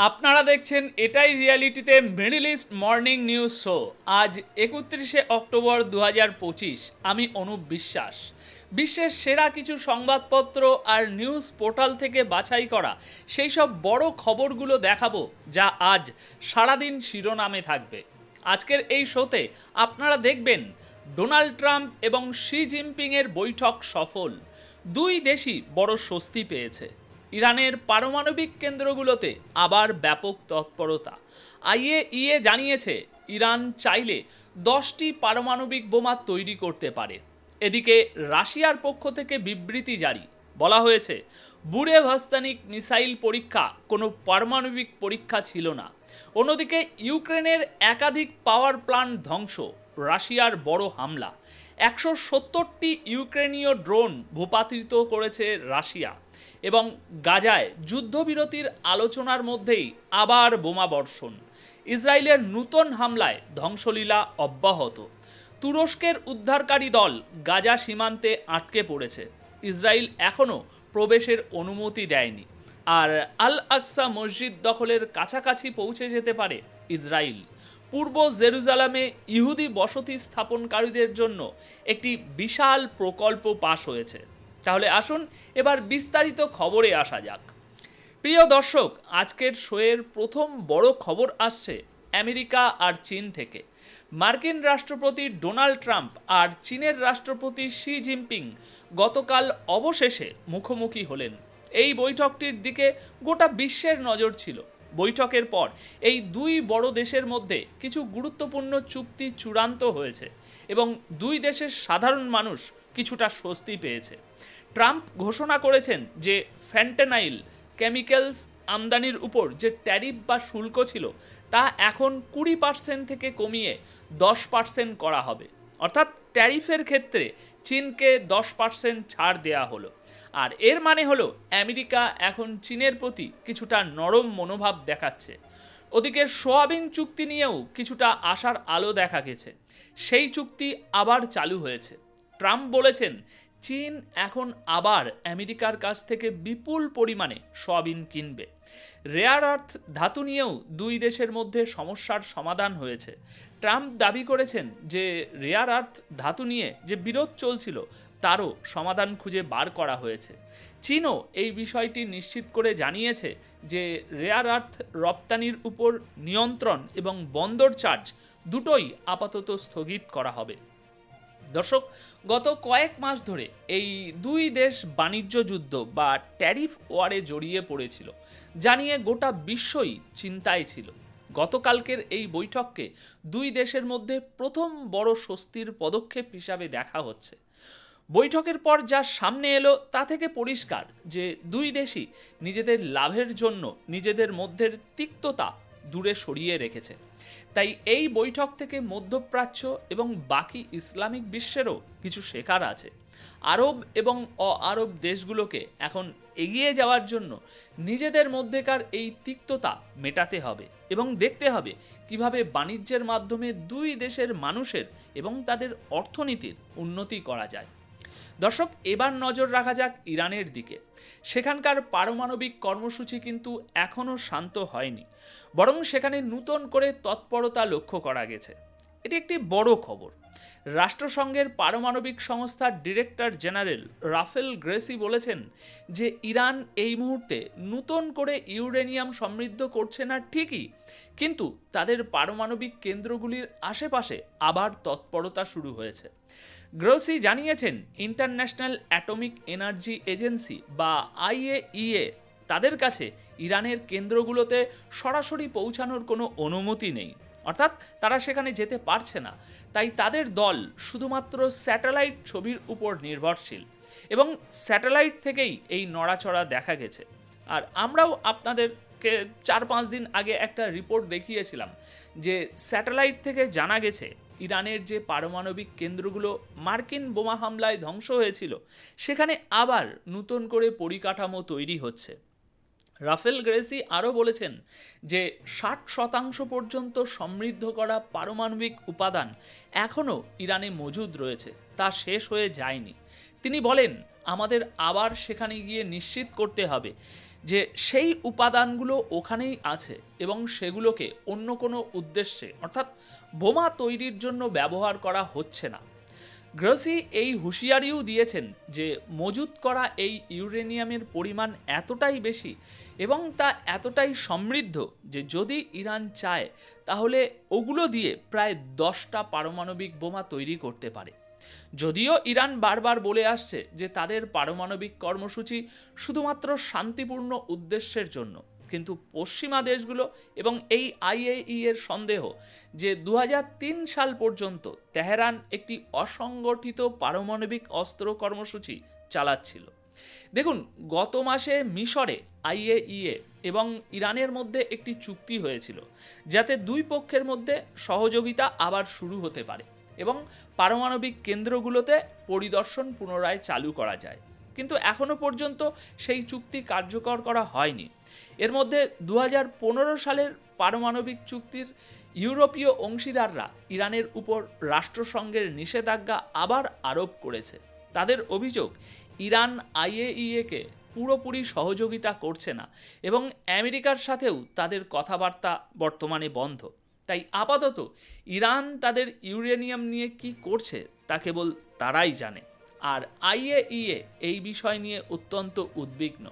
আপনারা দেখছেন এটাই রিয়ালিটিতে Middle East morning news show. আজ 31শে অক্টোবর 2025। আমি অনুপ বিশ্বাস। বিশ্বের সেরা কিছু সংবাদপত্র আর নিউজ পোর্টাল থেকে বাছাই করা সেই সব বড় খবরগুলো দেখাবো, যা আজ সারাদিন শিরোনামে থাকবে। আজকের এই শোতে আপনারা দেখবেন ডোনাল্ড ট্রাম্প এবং শি জিনপিংয়ের বৈঠক সফল, দুই দেশই বড় স্বস্তি পেয়েছে। ইরানের পারমাণবিক কেন্দ্রগুলোতে আবার ব্যাপক তৎপরতা। আইএইএ জানিয়েছে ইরান চাইলে 10টি পারমাণবিক বোমা তৈরি করতে পারে। এদিকে রাশিয়ার পক্ষ থেকে বিবৃতি জারি, বলা হয়েছে বুরেভাস্তানিক মিসাইল পরীক্ষা কোনো পারমাণবিক পরীক্ষা ছিল না। অন্যদিকে ইউক্রেনের একাধিক পাওয়ার প্ল্যান্ট ধ্বংস, রাশিয়ার বড় হামলা। 170টি ইউক্রেনীয় ড্রোন ভূপাতিত করেছে রাশিয়া। এবং গাজায় যুদ্ধবিরতির আলোচনার মধ্যেই আবার বোমা বর্ষণ। ইসরায়েলের নূতন হামলায় ধ্বংসলীলা অব্যাহত। তুরস্কের উদ্ধারকারী দল গাজা সীমান্তে আটকে পড়েছে। ইসরায়েল এখনও প্রবেশের অনুমতি দেয়নি। আর আল আকসা মসজিদ দখলের কাছাকাছি পৌঁছে যেতে পারে ইসরায়েল। পূর্ব জেরুজালেমে ইহুদি বসতি স্থাপনকারীদের জন্য একটি বিশাল প্রকল্প পাশ হয়েছে। তাহলে আসুন এবার বিস্তারিত খবরে আসা যাক। প্রিয় দর্শক, আজকের শোয়ের প্রথম বড় খবর আসছে আমেরিকা আর চীন থেকে। মার্কিন রাষ্ট্রপতি ডোনাল্ড ট্রাম্প আর চীনের রাষ্ট্রপতি শি জিনপিং গতকাল অবশেষে মুখোমুখি হলেন। এই বৈঠকটির দিকে গোটা বিশ্বের নজর ছিল। বৈঠকের পর এই দুই বড় দেশের মধ্যে কিছু গুরুত্বপূর্ণ চুক্তি চূড়ান্ত হয়েছে এবং দুই দেশের সাধারণ মানুষ কিছুটা স্বস্তি পেয়েছে। ট্রাম্প ঘোষণা করেছেন যে ফ্যান্টানাইল কেমিক্যালস আমদানির উপর যে ট্যারিফ বা শুল্ক ছিল তা এখন 20% থেকে কমিয়ে 10% করা হবে। অর্থাৎ ট্যারিফের ক্ষেত্রে চীনকে 10% ছাড় দেওয়া হলো। আর এর মানে হলো আমেরিকা এখন চীনের প্রতি কিছুটা নরম মনোভাব দেখাচ্ছে। ওদিকে সোয়াবিন চুক্তি নিয়েও কিছুটা আশার আলো দেখা গেছে। সেই চুক্তি আবার চালু হয়েছে। ট্রাম্প বলেছেন চীন এখন আবার আমেরিকার কাছ থেকে বিপুল পরিমাণে সোয়াবিন কিনবে। রেয়ার আর্থ ধাতু নিয়েও দুই দেশের মধ্যে সমস্যার সমাধান হয়েছে। ট্রাম্প দাবি করেছেন যে রেয়ার আর্থ ধাতু নিয়ে যে বিরোধ চলছিল তারও সমাধান খুঁজে বার করা হয়েছে। চীনও এই বিষয়টি নিশ্চিত করে জানিয়েছে যে রেয়ার আর্থ রপ্তানির উপর নিয়ন্ত্রণ এবং বন্দর চার্জ দুটোই আপাতত স্থগিত করা হবে। দর্শক, গত কয়েক মাস ধরে এই দুই দেশ বাণিজ্য যুদ্ধ বা ট্যারিফ ওয়ারে জড়িয়ে পড়েছিল, জানিয়ে গোটা বিশ্বই চিন্তায় ছিল। গতকালকের এই বৈঠককে দুই দেশের মধ্যে প্রথম বড় স্বস্তির পদক্ষেপ হিসাবে দেখা হচ্ছে। বৈঠকের পর যা সামনে এলো তা থেকে পরিষ্কার যে দুই দেশই নিজেদের লাভের জন্য নিজেদের মধ্যের তিক্ততা দূরে সরিয়ে রেখেছে। তাই এই বৈঠক থেকে মধ্যপ্রাচ্য এবং বাকি ইসলামিক বিশ্বেরও কিছু শেখার আছে। আরব এবং অ-আরব দেশগুলোকে এখন এগিয়ে যাওয়ার জন্য নিজেদের মধ্যেকার এই তিক্ততা মেটাতে হবে এবং দেখতে হবে কিভাবে বাণিজ্যের মাধ্যমে দুই দেশের মানুষের এবং তাদের অর্থনীতির উন্নতি করা যায়। দর্শক, এবার নজর রাখা যাক ইরানের দিকে। সেখানকার পারমাণবিক কর্মসূচি কিন্তু এখনও শান্ত হয়নি, বরং সেখানে নতুন করে তৎপরতা লক্ষ্য করা গেছে। এটি একটি বড় খবর। রাষ্ট্রসংঘের পারমাণবিক সংস্থার ডিরেক্টর জেনারেল রাফেল গ্রেসি বলেছেন যে ইরান এই মুহূর্তে নতুন করে ইউরেনিয়াম সমৃদ্ধ করছে না ঠিকই, কিন্তু তাদের পারমাণবিক কেন্দ্রগুলির আশেপাশে আবার তৎপরতা শুরু হয়েছে। গ্রোসি জানিয়েছেন ইন্টারন্যাশনাল অ্যাটমিক এনার্জি এজেন্সি বা আইএইএ তাদের কাছে ইরানের কেন্দ্রগুলোতে সরাসরি পৌঁছানোর কোনো অনুমতি নেই, অর্থাৎ তারা সেখানে যেতে পারছে না। তাই তাদের দল শুধুমাত্র স্যাটেলাইট ছবির উপর নির্ভরশীল এবং স্যাটেলাইট থেকেই এই নড়াচড়া দেখা গেছে। আর আমরাও আপনাদেরকে 4-5 দিন আগে একটা রিপোর্ট দেখিয়েছিলাম যে স্যাটেলাইট থেকে জানা গেছে ইরানের যে পারমাণবিক কেন্দ্রগুলো মার্কিন বোমা হামলায় ধ্বংস হয়েছিল সেখানে আবার নতুন করে পরিকাঠামো তৈরি হচ্ছে। রাফেল গ্রেসি আরও বলেছেন যে 60% পর্যন্ত সমৃদ্ধ করা পারমাণবিক উপাদান এখনও ইরানে মজুদ রয়েছে, তা শেষ হয়ে যায়নি। তিনি বলেন আমাদের আবার সেখানে গিয়ে নিশ্চিত করতে হবে যে সেই উপাদানগুলো ওখানেই আছে এবং সেগুলোকে অন্য কোনো উদ্দেশ্যে অর্থাৎ বোমা তৈরির জন্য ব্যবহার করা হচ্ছে না। গ্রোসি এই হুঁশিয়ারিও দিয়েছেন যে মজুত করা এই ইউরেনিয়ামের পরিমাণ এতটাই বেশি এবং তা এতটাই সমৃদ্ধ যে যদি ইরান চায় তাহলে ওগুলো দিয়ে প্রায় 10টা পারমাণবিক বোমা তৈরি করতে পারে। যদিও ইরান বারবার বলে আসছে যে তাদের পারমাণবিক কর্মসূচি শুধুমাত্র শান্তিপূর্ণ উদ্দেশ্যের জন্য, কিন্তু পশ্চিমা দেশগুলো এবং এই আইএই এর সন্দেহ যে 2003 সাল পর্যন্ত তেহরান একটি অসংগঠিত পারমাণবিক অস্ত্র কর্মসূচি চালাচ্ছিল। দেখুন, গত মাসে মিশরে আইএইএ এবং ইরানের মধ্যে একটি চুক্তি হয়েছিল যাতে দুই পক্ষের মধ্যে সহযোগিতা আবার শুরু হতে পারে এবং পারমাণবিক কেন্দ্রগুলোতে পরিদর্শন পুনরায় চালু করা যায়, কিন্তু এখনো পর্যন্ত সেই চুক্তি কার্যকর করা হয়নি। এর মধ্যে 2015 সালের পারমাণবিক চুক্তির ইউরোপীয় অংশীদাররা ইরানের উপর রাষ্ট্রসংঘের নিষেধাজ্ঞা আবার আরোপ করেছে। তাদের অভিযোগ, ইরান আইএইএকে পুরোপুরি সহযোগিতা করছে না এবং আমেরিকার সাথেও তাদের কথাবার্তা বর্তমানে বন্ধ। তাই আপাতত ইরান তাদের ইউরেনিয়াম নিয়ে কি করছে তা কেবল তারাই জানে, আর আইএইএ এই বিষয় নিয়ে অত্যন্ত উদ্বিগ্ন।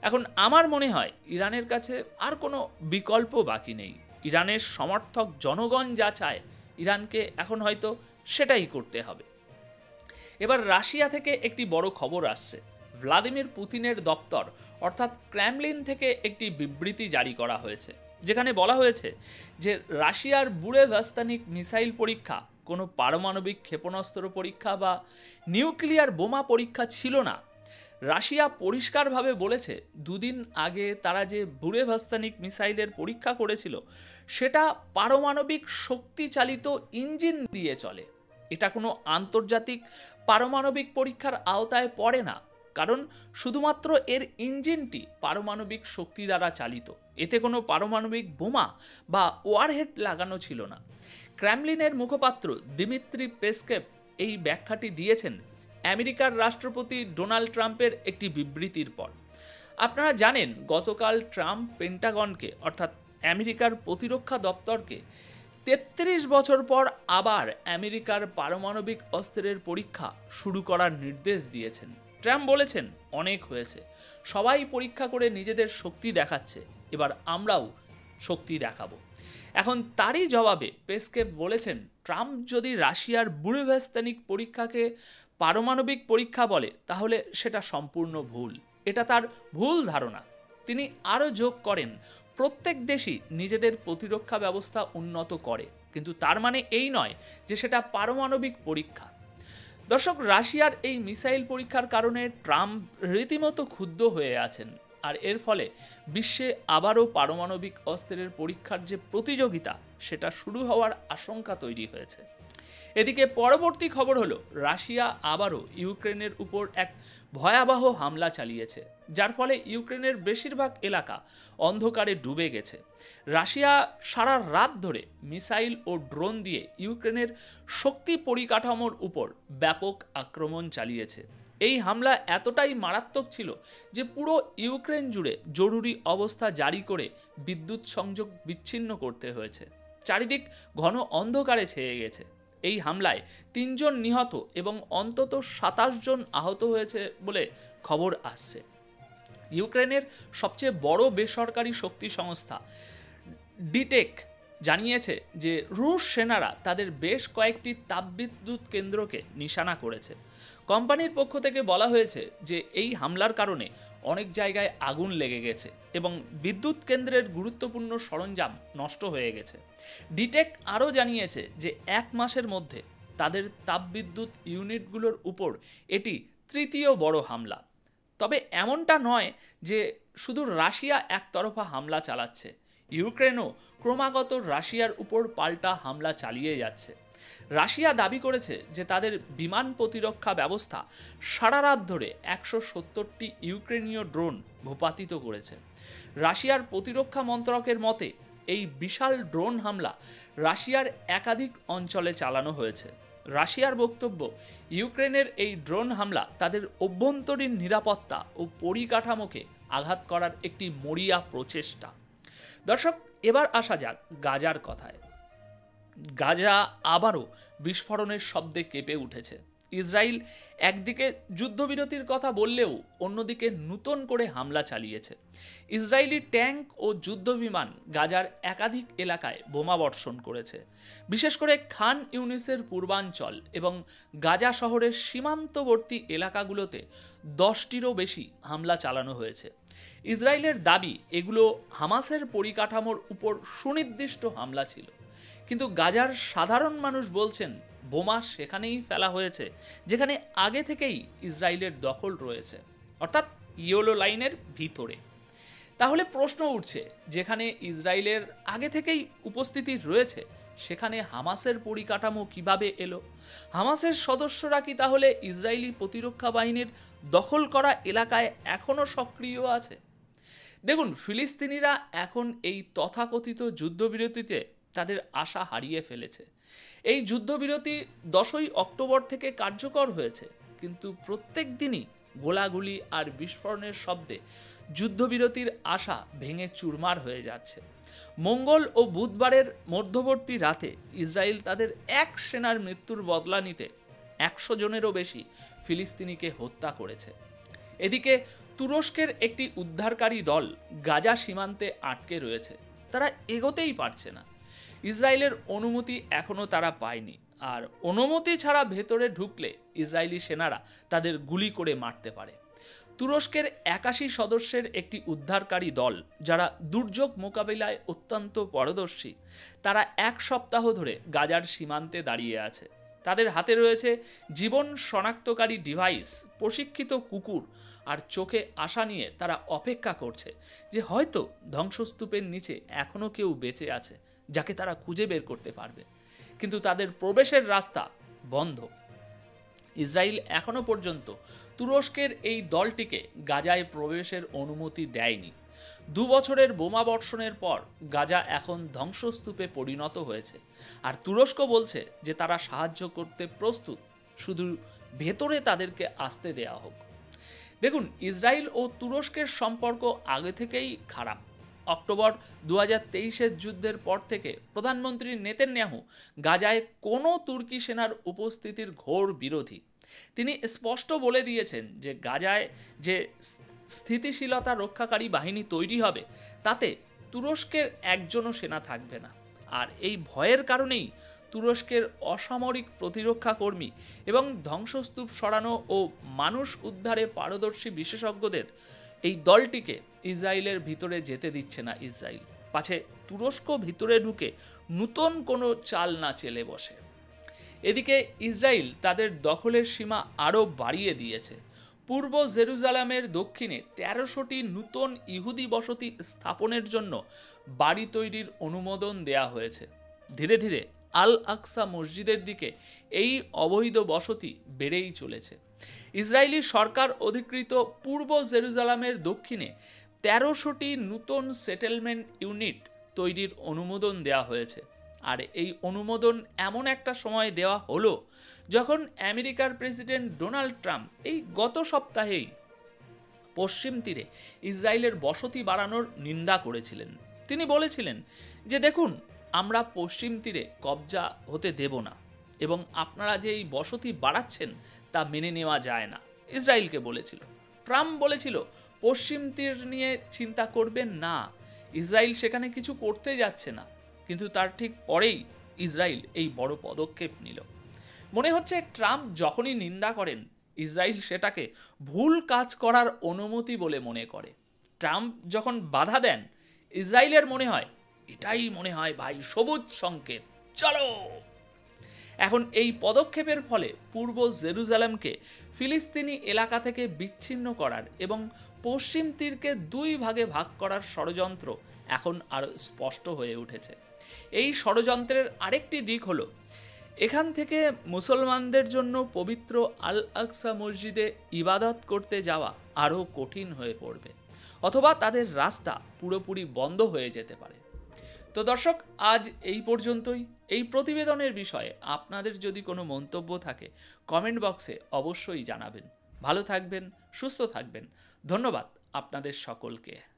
এখন আমার মনে হয় ইরানের কাছে আর কোনো বিকল্প বাকি নেই। ইরানের সমর্থক জনগণ যা চায় ইরানকে এখন হয়তো সেটাই করতে হবে। এবার রাশিয়া থেকে একটি বড় খবর আসছে। ভ্লাদিমির পুতিনের দপ্তর অর্থাৎ ক্রেমলিন থেকে একটি বিবৃতি জারি করা হয়েছে, যেখানে বলা হয়েছে যে রাশিয়ার বুরেভস্তানিক মিসাইল পরীক্ষা কোনো পারমাণবিক ক্ষেপণাস্ত্র পরীক্ষা বা নিউক্লিয়ার বোমা পরীক্ষা ছিল না। রাশিয়া পরিষ্কারভাবে বলেছে দুদিন আগে তারা যে বুরেভস্তানিক মিসাইলের পরীক্ষা করেছিল সেটা পারমাণবিক শক্তিচালিত ইঞ্জিন দিয়ে চলে। এটা কোনো আন্তর্জাতিক পারমাণবিক পরীক্ষার আওতায় পড়ে না, কারণ শুধুমাত্র এর ইঞ্জিনটি পারমাণবিক শক্তি দ্বারা চালিত। এতে কোনো পারমাণবিক বোমা বা ওয়ারহেড লাগানো ছিল না। ক্রেমলিনের মুখপাত্র দিমিত্রি পেসকেভ এই ব্যাখ্যাটি দিয়েছেন আমেরিকার রাষ্ট্রপতি ডোনাল্ড ট্রাম্পের একটি বিবৃতির পর। আপনারা জানেন, গতকাল ট্রাম্প পেন্টাগনকে অর্থাৎ আমেরিকার প্রতিরক্ষা দপ্তরকে 33 বছর পর আবার আমেরিকার পারমাণবিক অস্ত্রের পরীক্ষা শুরু করার নির্দেশ দিয়েছেন। ট্রাম্প বলেছেন, অনেক হয়েছে, সবাই পরীক্ষা করে নিজেদের শক্তি দেখাচ্ছে, এবার আমরাও শক্তি দেখাবো। এখন তারই জবাবে পেসকেভ বলেছেন, ট্রাম্প যদি রাশিয়ার বুরেভস্তানিক পরীক্ষাকে পারমাণবিক পরীক্ষা বলে তাহলে সেটা সম্পূর্ণ ভুল, এটা তার ভুল ধারণা। তিনি আরও যোগ করেন, প্রত্যেক দেশই নিজেদের প্রতিরক্ষা ব্যবস্থা উন্নত করে, কিন্তু তার মানে এই নয় যে সেটা পারমাণবিক পরীক্ষা। দর্শক, রাশিয়ার এই মিসাইল পরীক্ষার কারণে ট্রাম্প রীতিমতো ক্ষুব্ধ হয়ে আছেন, আর এর ফলে বিশ্বে আবারও পারমাণবিক অস্ত্রের পরীক্ষার যে প্রতিযোগিতা সেটা শুরু হওয়ার আশঙ্কা তৈরি হয়েছে। এদিকে পরবর্তী খবর হলো, রাশিয়া আবারও ইউক্রেনের উপর এক ভয়াবহ হামলা চালিয়েছে, যার ফলে ইউক্রেনের বেশিরভাগ এলাকা অন্ধকারে ডুবে গেছে। রাশিয়া সারা রাত ধরে মিসাইল ও ড্রোন দিয়ে ইউক্রেনের শক্তি পরিকাঠামোর উপর ব্যাপক আক্রমণ চালিয়েছে। এই হামলা এতটাই মারাত্মক ছিল যে পুরো ইউক্রেন জুড়ে জরুরি অবস্থা জারি করে বিদ্যুৎ সংযোগ বিচ্ছিন্ন করতে হয়েছে। চারিদিক ঘন অন্ধকারে ছেয়ে গেছে। এই হামলায় 3 জন নিহত এবং অন্তত 27 জন আহত হয়েছে বলে খবর আসছে। ইউক্রেনের সবচেয়ে বড় বেসরকারি শক্তি সংস্থা ডিটেক জানিয়েছে যে রুশ সেনারা তাদের বেশ কয়েকটি তাপবিদ্যুৎ কেন্দ্রকে নিশানা করেছে। কোম্পানির পক্ষ থেকে বলা হয়েছে যে এই হামলার কারণে অনেক জায়গায় আগুন লেগে গেছে এবং বিদ্যুৎ কেন্দ্রের গুরুত্বপূর্ণ সরঞ্জাম নষ্ট হয়ে গেছে। ডিটেক আরও জানিয়েছে যে 1 মাসের মধ্যে তাদের তাপবিদ্যুৎ ইউনিটগুলোর উপর এটি 3য় বড় হামলা। তবে এমনটা নয় যে শুধু রাশিয়া একতরফা হামলা চালাচ্ছে, ইউক্রেনও ক্রমাগত রাশিয়ার উপর পাল্টা হামলা চালিয়ে যাচ্ছে। রাশিয়া দাবি করেছে যে তাদের বিমান প্রতিরক্ষা ব্যবস্থা সারা রাত ধরে 170টি ইউক্রেনীয় ড্রোন ভূপাতিত করেছে। রাশিয়ার প্রতিরক্ষা মন্ত্রকের মতে এই বিশাল ড্রোন হামলা রাশিয়ার একাধিক অঞ্চলে চালানো হয়েছে। রাশিয়ার বক্তব্য, ইউক্রেনের এই ড্রোন হামলা তাদের অভ্যন্তরীণ নিরাপত্তা ও পরিকাঠামোকে আঘাত করার একটি মরিয়া প্রচেষ্টা। দর্শক, এবার আসা যাক গাজার কথায়। গাজা আবারও বিস্ফোরণের শব্দে কেঁপে উঠেছে। ইসরায়েল একদিকে যুদ্ধবিরতির কথা বললেও অন্যদিকে নতুন করে হামলা চালিয়েছে। ইসরায়েলি ট্যাঙ্ক ও যুদ্ধবিমান গাজার একাধিক এলাকায় বোমা বর্ষণ করেছে। বিশেষ করে খান ইউনিসের পূর্বাঞ্চল এবং গাজা শহরের সীমান্তবর্তী এলাকাগুলোতে 10টিরও বেশি হামলা চালানো হয়েছে। ইসরায়েলের দাবি এগুলো হামাসের পরিকাঠামোর উপর সুনির্দিষ্ট হামলা ছিল, কিন্তু গাজার সাধারণ মানুষ বলছেন বোমা সেখানেই ফেলা হয়েছে যেখানে আগে থেকেই ইসরায়েলের দখল রয়েছে, অর্থাৎ ইয়েলো লাইনের ভিতরে। তাহলে প্রশ্ন উঠছে, যেখানে ইসরায়েলের আগে থেকেই উপস্থিতি রয়েছে সেখানে হামাসের পরিকাঠামো কিভাবে এলো? হামাসের সদস্যরা কি তাহলে ইসরায়েলি প্রতিরক্ষা বাহিনীর দখল করা এলাকায় এখনও সক্রিয় আছে? দেখুন, ফিলিস্তিনিরা এখন এই তথাকথিত যুদ্ধবিরতিতে তাদের আশা হারিয়ে ফেলেছে। এই যুদ্ধবিরতি 10ই অক্টোবর থেকে কার্যকর হয়েছে, কিন্তু প্রত্যেক দিনই গোলাগুলি আর বিস্ফোরণের শব্দে যুদ্ধবিরতির আশা ভেঙে চুরমার হয়ে যাচ্ছে। মঙ্গল ও বুধবারের মধ্যবর্তী রাতে ইসরায়েল তাদের এক সেনার মৃত্যুর বদলা নিতে 100 জনেরও বেশি ফিলিস্তিনিকে হত্যা করেছে। এদিকে তুরস্কের একটি উদ্ধারকারী দল গাজা সীমান্তে আটকে রয়েছে, তারা এগোতেই পারছে না। ইসরায়েলের অনুমতি এখনও তারা পায়নি, আর অনুমতি ছাড়া ভেতরে ঢুকলে ইসরায়েলি সেনারা তাদের গুলি করে মারতে পারে। তুরস্কের 81 সদস্যের একটি উদ্ধারকারী দল, যারা দুর্যোগ মোকাবিলায় অত্যন্ত পারদর্শী, তারা 1 সপ্তাহ ধরে গাজার সীমান্তে দাঁড়িয়ে আছে। তাদের হাতে রয়েছে জীবন শনাক্তকারী ডিভাইস, প্রশিক্ষিত কুকুর আর চোখে আশা নিয়ে তারা অপেক্ষা করছে যে হয়তো ধ্বংসস্তূপের নিচে এখনও কেউ বেঁচে আছে যাকে তারা খুঁজে বের করতে পারবে, কিন্তু তাদের প্রবেশের রাস্তা বন্ধ। ইসরায়েল এখনো পর্যন্ত তুরস্কের এই দলটিকে গাজায় প্রবেশের অনুমতি দেয়নি। 2 বছরের বোমা বর্ষণের পর গাজা এখন ধ্বংসস্তূপে পরিণত হয়েছে, আর তুরস্ক বলছে যে তারা সাহায্য করতে প্রস্তুত, শুধু ভেতরে তাদেরকে আসতে দেয়া হোক। দেখুন, ইসরায়েল ও তুরস্কের সম্পর্ক আগে থেকেই খারাপ। অক্টোবর 2023-এর যুদ্ধের পর থেকে প্রধানমন্ত্রী নেতানিয়াহু গাজায় কোনো তুর্কি সেনার উপস্থিতির ঘোর বিরোধী। তিনি স্পষ্ট বলে দিয়েছেন যে গাজায় যে স্থিতিশীলতা রক্ষাকারী বাহিনী তৈরি হবে তাতে তুরস্কের একজনও সেনা থাকবে না। আর এই ভয়ের কারণেই তুরস্কের অসামরিক প্রতিরক্ষা কর্মী এবং ধ্বংসস্তূপ সরানো ও মানুষ উদ্ধারে পারদর্শী বিশেষজ্ঞদের এই দলটিকে ইসরায়েলের ভিতরে যেতে দিচ্ছে না ইসরায়েল, পাছে তুরস্ক ভিতরে ঢুকে নতুন কোনো চাল না চেলে বসে। এদিকে ইসরায়েল তাদের দখলের সীমা আরও বাড়িয়ে দিয়েছে। পূর্ব জেরুজালেমের দক্ষিণে 1300টি নতুন ইহুদি বসতি স্থাপনের জন্য বাড়ি তৈরির অনুমোদন দেয়া হয়েছে। ধীরে ধীরে আল আকসা মসজিদের দিকে এই অবৈধ বসতি বেড়েই চলেছে। ইসরায়েলি সরকার অধিকৃত পূর্ব জেরুজালেমের দক্ষিণে 1300টি নতুন সেটেলমেন্ট ইউনিট তৈরির অনুমোদন দেওয়া হয়েছে। আর এই অনুমোদন এমন একটা সময় দেওয়া হলো যখন আমেরিকার প্রেসিডেন্ট ডোনাল্ড ট্রাম্প এই গত সপ্তাহেই পশ্চিম তীরে ইসরায়েলের বসতি বাড়ানোর নিন্দা করেছিলেন। তিনি বলেছিলেন যে দেখুন, আমরা পশ্চিম তীরে কবজা হতে দেব না, এবং আপনারা যে এই বসতি বাড়াচ্ছেন তা মেনে নেওয়া যায় না, ইসরায়েলকে বলেছিল। ট্রাম্প বলেছিল পশ্চিম তীর নিয়ে চিন্তা করবেন না, ইসরায়েল সেখানে কিছু করতে যাচ্ছে না, কিন্তু তার ঠিক পরেই ইসরায়েল এই বড় পদক্ষেপ নিল। মনে হচ্ছে ট্রাম্প যখনই নিন্দা করেন ইসরায়েল সেটাকে ভুল কাজ করার অনুমতি বলে মনে করে। ট্রাম্প যখন বাধা দেন ইসরায়েলের মনে হয় এটাই মনে হয় ভাই সবুজ সংকেত, চলো। এখন এই পদক্ষেপের ফলে পূর্ব জেরুজালেমকে ফিলিস্তিনি এলাকা থেকে বিচ্ছিন্ন করার এবং পশ্চিম তীরকে 2 ভাগে ভাগ করার ষড়যন্ত্র এখন আরও স্পষ্ট হয়ে উঠেছে। এই ষড়যন্ত্রের আরেকটি দিক হলো এখান থেকে মুসলমানদের জন্য পবিত্র আল আকসা মসজিদে ইবাদত করতে যাওয়া আরও কঠিন হয়ে পড়বে, অথবা তাদের রাস্তা পুরোপুরি বন্ধ হয়ে যেতে পারে। তো দর্শক, আজ এই পর্যন্তই। এই প্রতিবেদনের বিষয়ে আপনাদের যদি কোনো মন্তব্য থাকে কমেন্ট বক্সে অবশ্যই জানাবেন। ভালো থাকবেন, সুস্থ থাকবেন। ধন্যবাদ আপনাদের সকলকে।